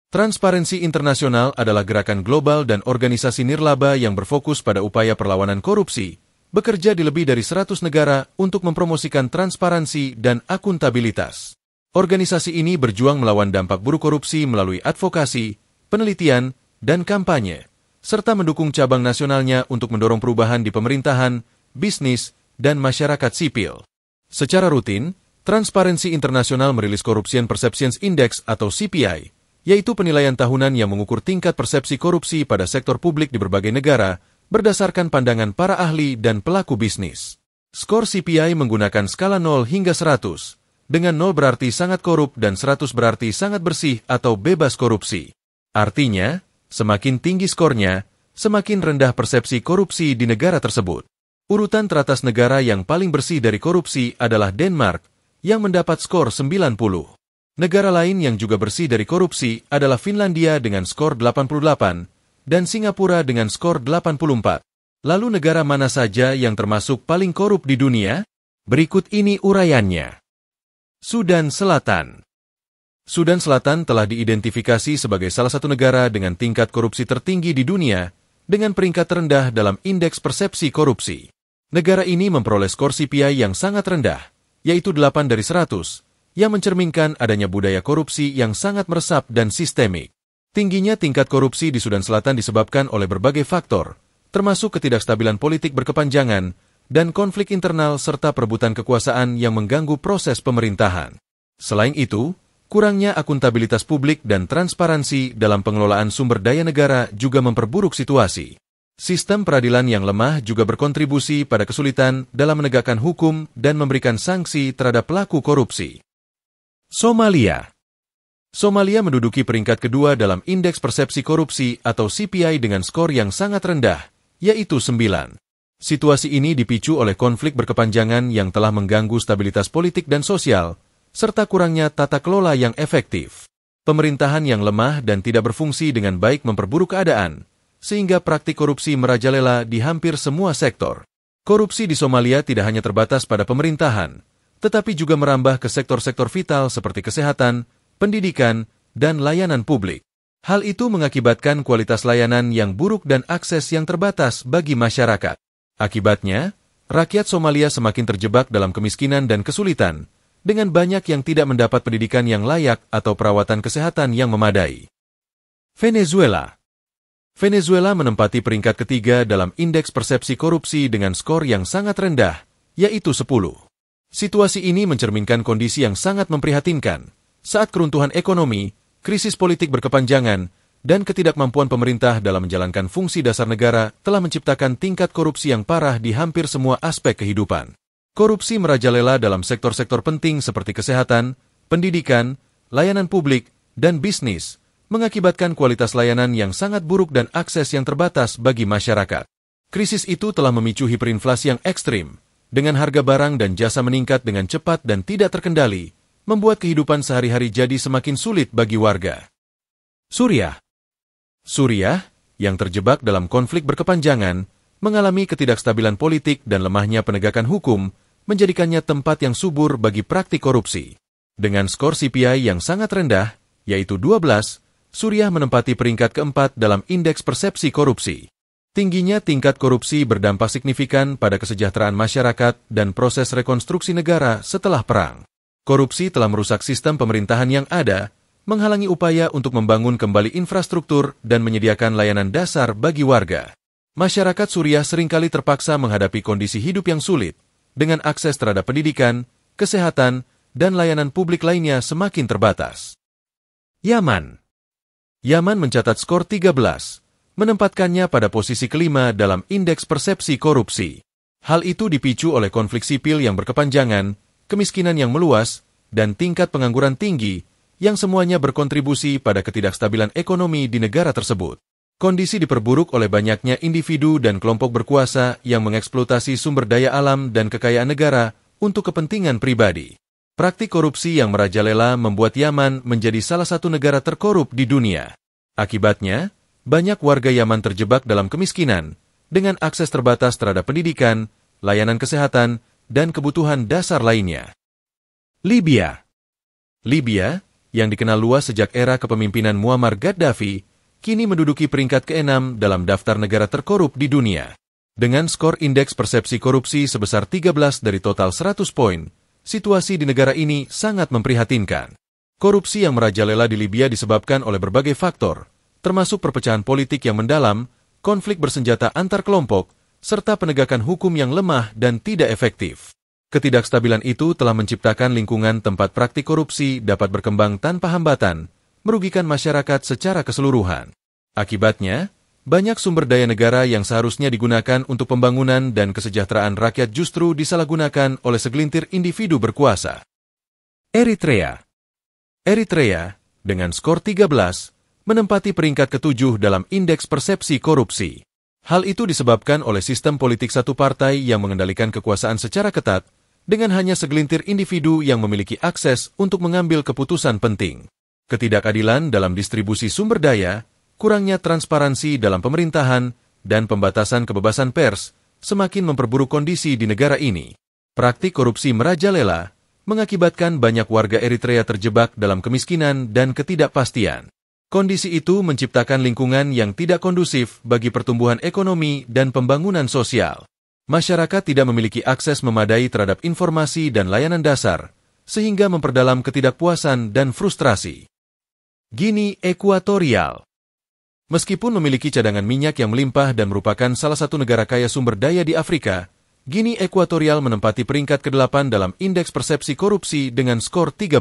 Transparensi Internasional adalah gerakan global dan organisasi nirlaba yang berfokus pada upaya perlawanan korupsi, bekerja di lebih dari 100 negara untuk mempromosikan transparansi dan akuntabilitas. Organisasi ini berjuang melawan dampak buruk korupsi melalui advokasi, penelitian, dan kampanye, serta mendukung cabang nasionalnya untuk mendorong perubahan di pemerintahan, bisnis, dan masyarakat sipil. Secara rutin, Transparency International merilis Corruption Perceptions Index atau CPI, yaitu penilaian tahunan yang mengukur tingkat persepsi korupsi pada sektor publik di berbagai negara berdasarkan pandangan para ahli dan pelaku bisnis. Skor CPI menggunakan skala 0 hingga 100, dengan 0 berarti sangat korup dan 100 berarti sangat bersih atau bebas korupsi. Artinya, semakin tinggi skornya, semakin rendah persepsi korupsi di negara tersebut. Urutan teratas negara yang paling bersih dari korupsi adalah Denmark, yang mendapat skor 90. Negara lain yang juga bersih dari korupsi adalah Finlandia dengan skor 88, dan Singapura dengan skor 84. Lalu negara mana saja yang termasuk paling korup di dunia? Berikut ini uraiannya. Sudan Selatan. Sudan Selatan telah diidentifikasi sebagai salah satu negara dengan tingkat korupsi tertinggi di dunia, dengan peringkat terendah dalam indeks persepsi korupsi. Negara ini memperoleh skor CPI yang sangat rendah, yaitu 8 dari 100, yang mencerminkan adanya budaya korupsi yang sangat meresap dan sistemik. Tingginya tingkat korupsi di Sudan Selatan disebabkan oleh berbagai faktor, termasuk ketidakstabilan politik berkepanjangan dan konflik internal serta perebutan kekuasaan yang mengganggu proses pemerintahan. Selain itu, kurangnya akuntabilitas publik dan transparansi dalam pengelolaan sumber daya negara juga memperburuk situasi. Sistem peradilan yang lemah juga berkontribusi pada kesulitan dalam menegakkan hukum dan memberikan sanksi terhadap pelaku korupsi. Somalia. Somalia menduduki peringkat kedua dalam indeks persepsi korupsi atau CPI dengan skor yang sangat rendah, yaitu 9. Situasi ini dipicu oleh konflik berkepanjangan yang telah mengganggu stabilitas politik dan sosial, serta kurangnya tata kelola yang efektif. Pemerintahan yang lemah dan tidak berfungsi dengan baik memperburuk keadaan, sehingga praktik korupsi merajalela di hampir semua sektor. Korupsi di Somalia tidak hanya terbatas pada pemerintahan, tetapi juga merambah ke sektor-sektor vital seperti kesehatan, pendidikan, dan layanan publik. Hal itu mengakibatkan kualitas layanan yang buruk dan akses yang terbatas bagi masyarakat. Akibatnya, rakyat Somalia semakin terjebak dalam kemiskinan dan kesulitan, dengan banyak yang tidak mendapat pendidikan yang layak atau perawatan kesehatan yang memadai. Venezuela. Venezuela menempati peringkat ketiga dalam indeks persepsi korupsi dengan skor yang sangat rendah, yaitu 10. Situasi ini mencerminkan kondisi yang sangat memprihatinkan, saat keruntuhan ekonomi, krisis politik berkepanjangan, dan ketidakmampuan pemerintah dalam menjalankan fungsi dasar negara telah menciptakan tingkat korupsi yang parah di hampir semua aspek kehidupan. Korupsi merajalela dalam sektor-sektor penting seperti kesehatan, pendidikan, layanan publik, dan bisnis, mengakibatkan kualitas layanan yang sangat buruk dan akses yang terbatas bagi masyarakat. Krisis itu telah memicu hiperinflasi yang ekstrim, dengan harga barang dan jasa meningkat dengan cepat dan tidak terkendali, membuat kehidupan sehari-hari jadi semakin sulit bagi warga. Suriah. Suriah, yang terjebak dalam konflik berkepanjangan, mengalami ketidakstabilan politik dan lemahnya penegakan hukum, menjadikannya tempat yang subur bagi praktik korupsi. Dengan skor CPI yang sangat rendah, yaitu 12, Suriah menempati peringkat keempat dalam indeks persepsi korupsi. Tingginya tingkat korupsi berdampak signifikan pada kesejahteraan masyarakat dan proses rekonstruksi negara setelah perang. Korupsi telah merusak sistem pemerintahan yang ada, menghalangi upaya untuk membangun kembali infrastruktur dan menyediakan layanan dasar bagi warga. Masyarakat Suriah seringkali terpaksa menghadapi kondisi hidup yang sulit, dengan akses terhadap pendidikan, kesehatan, dan layanan publik lainnya semakin terbatas. Yaman. Yaman mencatat skor 13, menempatkannya pada posisi kelima dalam indeks persepsi korupsi. Hal itu dipicu oleh konflik sipil yang berkepanjangan, kemiskinan yang meluas, dan tingkat pengangguran tinggi, yang semuanya berkontribusi pada ketidakstabilan ekonomi di negara tersebut. Kondisi diperburuk oleh banyaknya individu dan kelompok berkuasa yang mengeksploitasi sumber daya alam dan kekayaan negara untuk kepentingan pribadi. Praktik korupsi yang merajalela membuat Yaman menjadi salah satu negara terkorup di dunia. Akibatnya, banyak warga Yaman terjebak dalam kemiskinan, dengan akses terbatas terhadap pendidikan, layanan kesehatan, dan kebutuhan dasar lainnya. Libya. Libya, yang dikenal luas sejak era kepemimpinan Muammar Gaddafi, kini menduduki peringkat ke-6 dalam daftar negara terkorup di dunia. Dengan skor indeks persepsi korupsi sebesar 13 dari total 100 poin, situasi di negara ini sangat memprihatinkan. Korupsi yang merajalela di Libya disebabkan oleh berbagai faktor, termasuk perpecahan politik yang mendalam, konflik bersenjata antar kelompok, serta penegakan hukum yang lemah dan tidak efektif. Ketidakstabilan itu telah menciptakan lingkungan tempat praktik korupsi dapat berkembang tanpa hambatan, merugikan masyarakat secara keseluruhan. Akibatnya, banyak sumber daya negara yang seharusnya digunakan untuk pembangunan dan kesejahteraan rakyat justru disalahgunakan oleh segelintir individu berkuasa. Eritrea. Eritrea, dengan skor 13, menempati peringkat ke-7 dalam indeks persepsi korupsi. Hal itu disebabkan oleh sistem politik satu partai yang mengendalikan kekuasaan secara ketat, dengan hanya segelintir individu yang memiliki akses untuk mengambil keputusan penting. Ketidakadilan dalam distribusi sumber daya, kurangnya transparansi dalam pemerintahan, dan pembatasan kebebasan pers semakin memperburuk kondisi di negara ini. Praktik korupsi merajalela, mengakibatkan banyak warga Eritrea terjebak dalam kemiskinan dan ketidakpastian. Kondisi itu menciptakan lingkungan yang tidak kondusif bagi pertumbuhan ekonomi dan pembangunan sosial. Masyarakat tidak memiliki akses memadai terhadap informasi dan layanan dasar, sehingga memperdalam ketidakpuasan dan frustrasi. Guinea Ekuatorial. Meskipun memiliki cadangan minyak yang melimpah dan merupakan salah satu negara kaya sumber daya di Afrika, Guinea Ekuatorial menempati peringkat ke-8 dalam indeks persepsi korupsi dengan skor 13.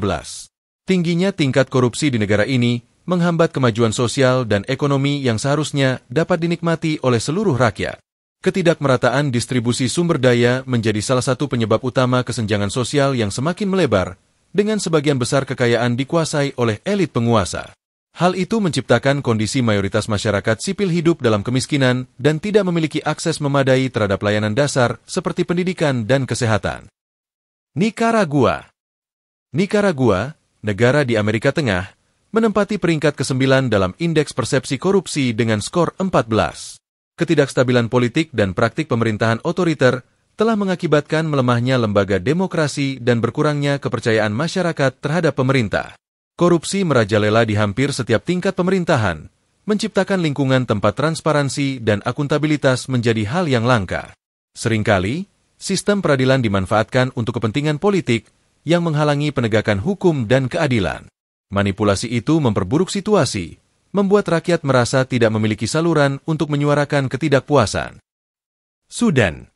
Tingginya tingkat korupsi di negara ini menghambat kemajuan sosial dan ekonomi yang seharusnya dapat dinikmati oleh seluruh rakyat. Ketidakmerataan distribusi sumber daya menjadi salah satu penyebab utama kesenjangan sosial yang semakin melebar, dengan sebagian besar kekayaan dikuasai oleh elit penguasa. Hal itu menciptakan kondisi mayoritas masyarakat sipil hidup dalam kemiskinan dan tidak memiliki akses memadai terhadap layanan dasar seperti pendidikan dan kesehatan. Nikaragua. Nikaragua, negara di Amerika Tengah, menempati peringkat ke-9 dalam indeks persepsi korupsi dengan skor 14. Ketidakstabilan politik dan praktik pemerintahan otoriter telah mengakibatkan melemahnya lembaga demokrasi dan berkurangnya kepercayaan masyarakat terhadap pemerintah. Korupsi merajalela di hampir setiap tingkat pemerintahan, menciptakan lingkungan tempat transparansi dan akuntabilitas menjadi hal yang langka. Seringkali, sistem peradilan dimanfaatkan untuk kepentingan politik yang menghalangi penegakan hukum dan keadilan. Manipulasi itu memperburuk situasi, membuat rakyat merasa tidak memiliki saluran untuk menyuarakan ketidakpuasan. Sudan.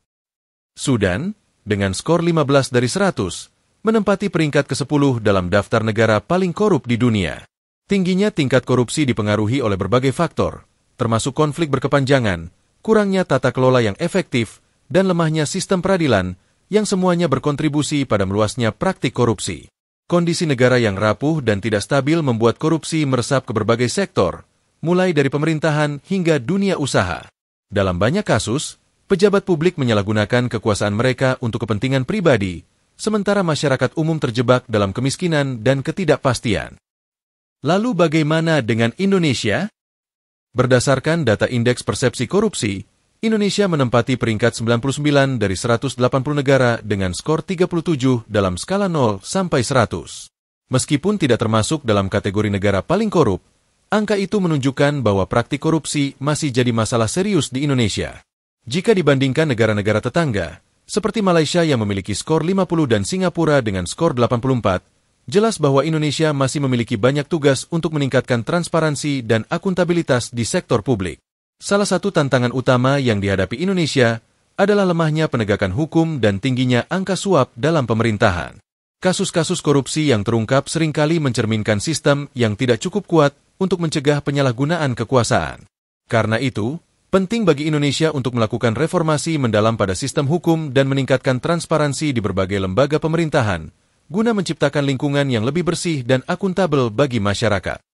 Sudan, dengan skor 15 dari 100, menempati peringkat ke-10 dalam daftar negara paling korup di dunia. Tingginya tingkat korupsi dipengaruhi oleh berbagai faktor, termasuk konflik berkepanjangan, kurangnya tata kelola yang efektif, dan lemahnya sistem peradilan, yang semuanya berkontribusi pada meluasnya praktik korupsi. Kondisi negara yang rapuh dan tidak stabil membuat korupsi meresap ke berbagai sektor, mulai dari pemerintahan hingga dunia usaha. Dalam banyak kasus, pejabat publik menyalahgunakan kekuasaan mereka untuk kepentingan pribadi, sementara masyarakat umum terjebak dalam kemiskinan dan ketidakpastian. Lalu bagaimana dengan Indonesia? Berdasarkan data indeks persepsi korupsi, Indonesia menempati peringkat 99 dari 180 negara dengan skor 37 dalam skala 0 sampai 100. Meskipun tidak termasuk dalam kategori negara paling korup, angka itu menunjukkan bahwa praktik korupsi masih jadi masalah serius di Indonesia. Jika dibandingkan negara-negara tetangga, seperti Malaysia yang memiliki skor 50 dan Singapura dengan skor 84, jelas bahwa Indonesia masih memiliki banyak tugas untuk meningkatkan transparansi dan akuntabilitas di sektor publik. Salah satu tantangan utama yang dihadapi Indonesia adalah lemahnya penegakan hukum dan tingginya angka suap dalam pemerintahan. Kasus-kasus korupsi yang terungkap seringkali mencerminkan sistem yang tidak cukup kuat untuk mencegah penyalahgunaan kekuasaan. Karena itu, penting bagi Indonesia untuk melakukan reformasi mendalam pada sistem hukum dan meningkatkan transparansi di berbagai lembaga pemerintahan, guna menciptakan lingkungan yang lebih bersih dan akuntabel bagi masyarakat.